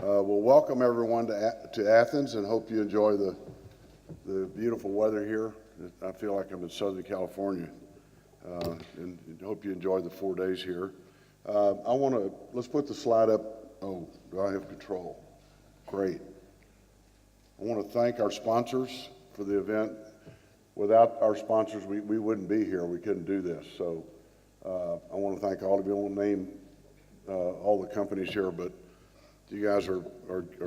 Well, welcome everyone to Athens, and hope you enjoy the beautiful weather here. I feel like I'm in Southern California, and hope you enjoy the 4 days here. Let's put the slide up. Oh, do I have control? Great. I want to thank our sponsors for the event. Without our sponsors, we wouldn't be here. We couldn't do this. So I want to thank all of you. I won't name all the companies here, but you guys are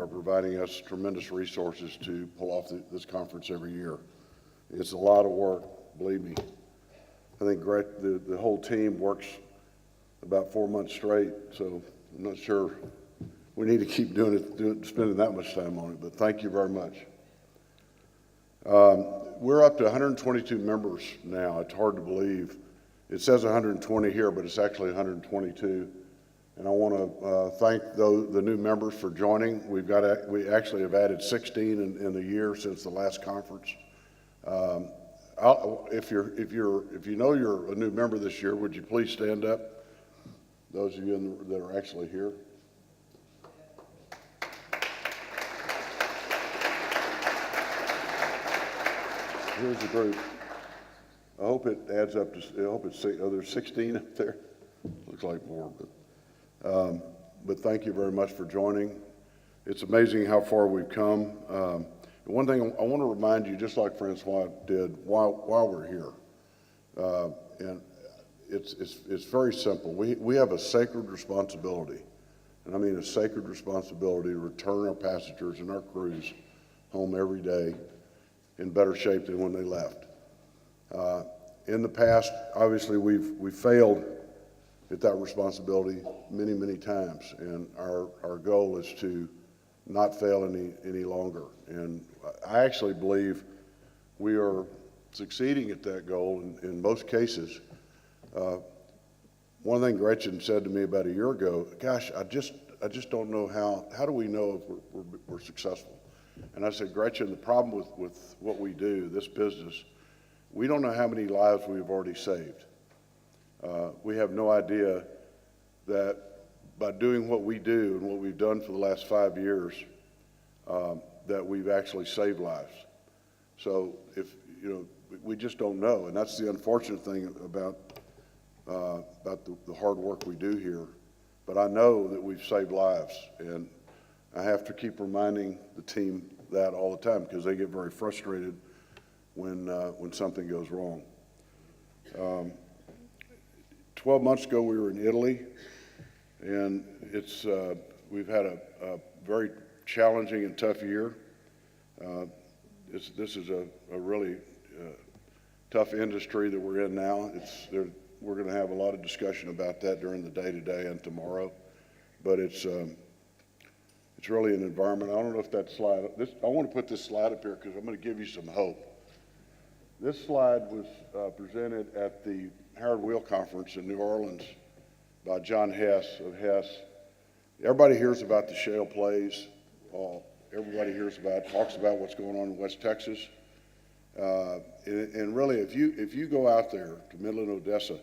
providing us tremendous resources to pull off this conference every year. It's a lot of work, believe me. I think the whole team works about 4 months straight, so I'm not sure we need to keep spending that much time on it, but thank you very much. We're up to 122 members now. It's hard to believe. It says 120 here, but it's actually 122. And I want to thank the new members for joining. We actually have added 16 in the year since the last conference. If you know you're a new member this year, would you please stand up? Those of you that are actually here. Here's the group. I hope it adds up to. I hope it's. Oh, there's 16 up there. Looks like more, but thank you very much for joining. It's amazing how far we've come. One thing I want to remind you, just like Francois did, while we're here, and it's very simple. We have a sacred responsibility, and I mean a sacred responsibility to return our passengers and our crews home every day in better shape than when they left. In the past, obviously, we've failed at that responsibility many times, and our goal is to not fail any longer. And I actually believe we are succeeding at that goal in most cases. One thing Gretchen said to me about a year ago, gosh, I just don't know how do we know if we're successful? And I said, Gretchen, the problem with what we do, this business, we don't know how many lives we've already saved. We have no idea that by doing what we do and what we've done for the last 5 years, that we've actually saved lives. So we just don't know, and that's the unfortunate thing about the hard work we do here. But I know that we've saved lives, and I have to keep reminding the team that all the time because they get very frustrated when something goes wrong. 12 months ago, we were in Italy, and we've had a very challenging and tough year. This is a really tough industry that we're in now. We're going to have a lot of discussion about that during the day today and tomorrow, but it's really an environment. I don't know if that slide. I want to put this slide up here because I'm going to give you some hope. This slide was presented at the Howard Wheel Conference in New Orleans by John Hess of Hess. Everybody hears about the shale plays. Everybody talks about what's going on in West Texas. And really, if you go out there to Midland, Odessa,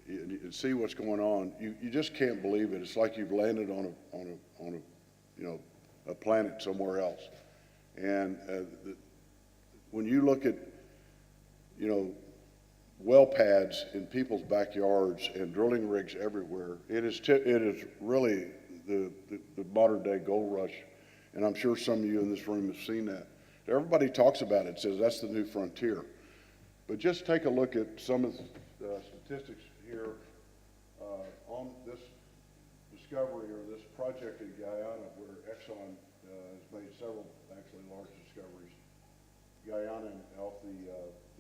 and see what's going on, you just can't believe it. It's like you've landed on a planet somewhere else. And when you look at well pads in people's backyards and drilling rigs everywhere, it is really the modern day gold rush. And I'm sure some of you in this room have seen that. Everybody talks about it, says that's the new frontier. But just take a look at some of the statistics here on this discovery or this project in Guyana, where Exxon has made several actually large discoveries. Guyana and off the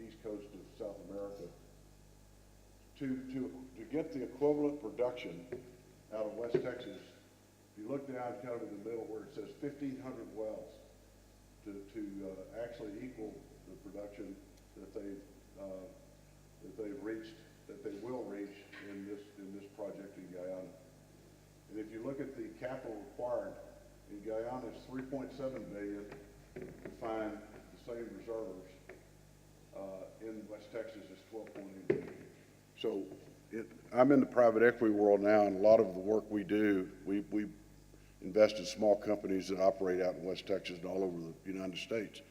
east coast of South America. To get the equivalent production out of West Texas, if you look down kind of in the middle where it says 1,500 wells, to actually equal the production that they will reach in this project in Guyana. And if you look at the capital required in Guyana, it's $3.7 billion to find the same reserves. In West Texas, it's $12.8 billion. So I'm in the private equity world now, and a lot of the work we do, we invest in small companies that operate out in West Texas and all over the United States.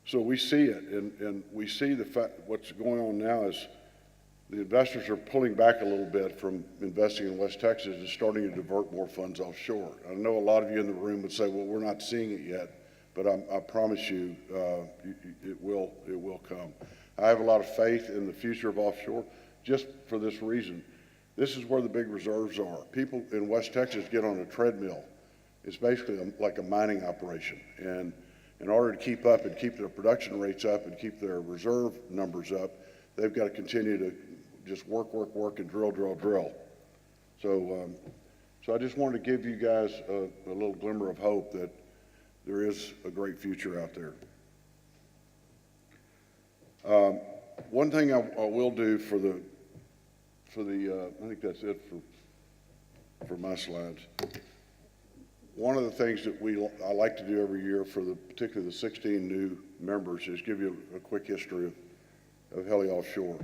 So we see it, and we see the fact what's going on now is the investors are pulling back a little bit from investing in West Texas and starting to divert more funds offshore. I know a lot of you in the room would say, well, we're not seeing it yet, but I promise you, it will come. I have a lot of faith in the future of offshore just for this reason. This is where the big reserves are. People in West Texas get on a treadmill. It's basically like a mining operation. And in order to keep up and keep their production rates up and keep their reserve numbers up, they've got to continue to just work, and drill. So I just wanted to give you guys a little glimmer of hope that there is a great future out there. One thing I will do for the I think that's it for my slides. One of the things that I like to do every year for particularly the 16 new members is give you a quick history of HeliOffshore.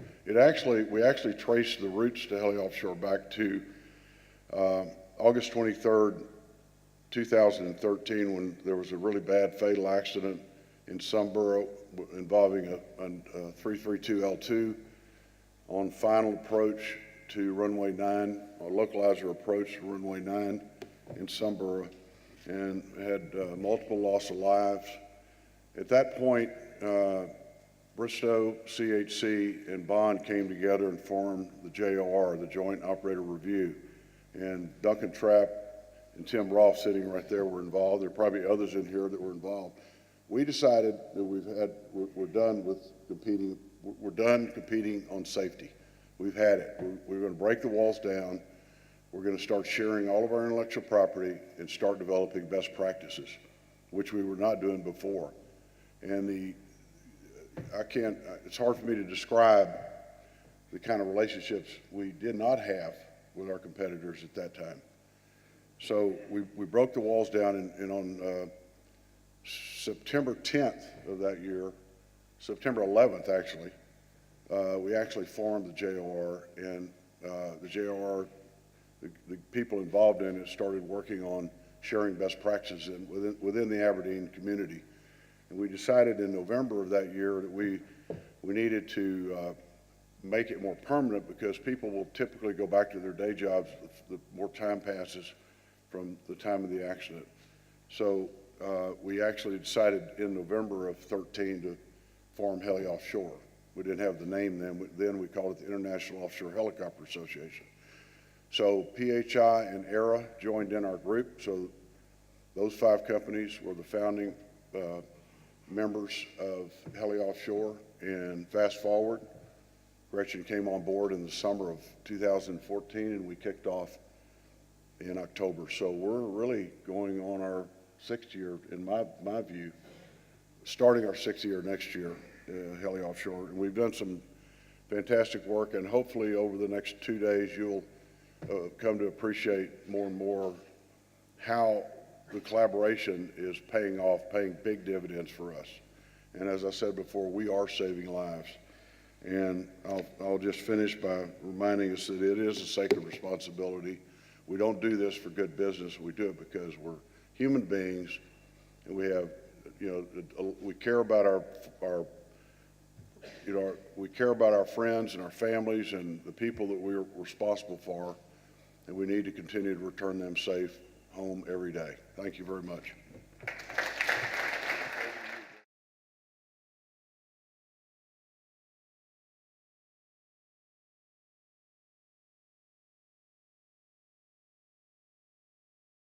We actually traced the roots to HeliOffshore back to August 23rd, 2013, when there was a really bad fatal accident in Sunboro involving a 332L2 on final approach to runway 9, a localizer approach to runway 9 in Sunboro, and had multiple loss of lives. At that point, Bristow, CHC, and Bond came together and formed the JOR, the Joint Operator Review. And Duncan Trapp and Tim Rolfe sitting right there were involved. There are probably others in here that were involved. We decided that we're done competing on safety. We've had it. We're going to break the walls down. We're going to start sharing all of our intellectual property and start developing best practices, which we were not doing before. And it's hard for me to describe the kind of relationships we did not have with our competitors at that time. So we broke the walls down, and on September 10th of that year, September 11th actually, we actually formed the JOR, and the JOR, the people involved in it started working on sharing best practices within the Aberdeen community. And we decided in November of that year that we needed to make it more permanent, because people will typically go back to their day jobs the more time passes from the time of the accident. So we actually decided in November of 13 to form HeliOffshore. We didn't have the name then. Then we called it the International Offshore Helicopter Association. So PHI and ERA joined in our group. So those 5 companies were the founding members of HeliOffshore. And fast forward, Gretchen came on board in the summer of 2014, and we kicked off in October. So we're really going on our 6th year, in my view, starting our 6th year next year, HeliOffshore. And we've done some fantastic work, and hopefully over the next 2 days you'll come to appreciate more and more how the collaboration is paying off, paying big dividends for us. And as I said before, we are saving lives. And I'll just finish by reminding us that it is a sacred responsibility. We don't do this for good business. We do it because we're human beings, and we have, we care about we care about our friends and our families and the people that we're responsible for, and we need to continue to return them safe home every day. Thank you very much.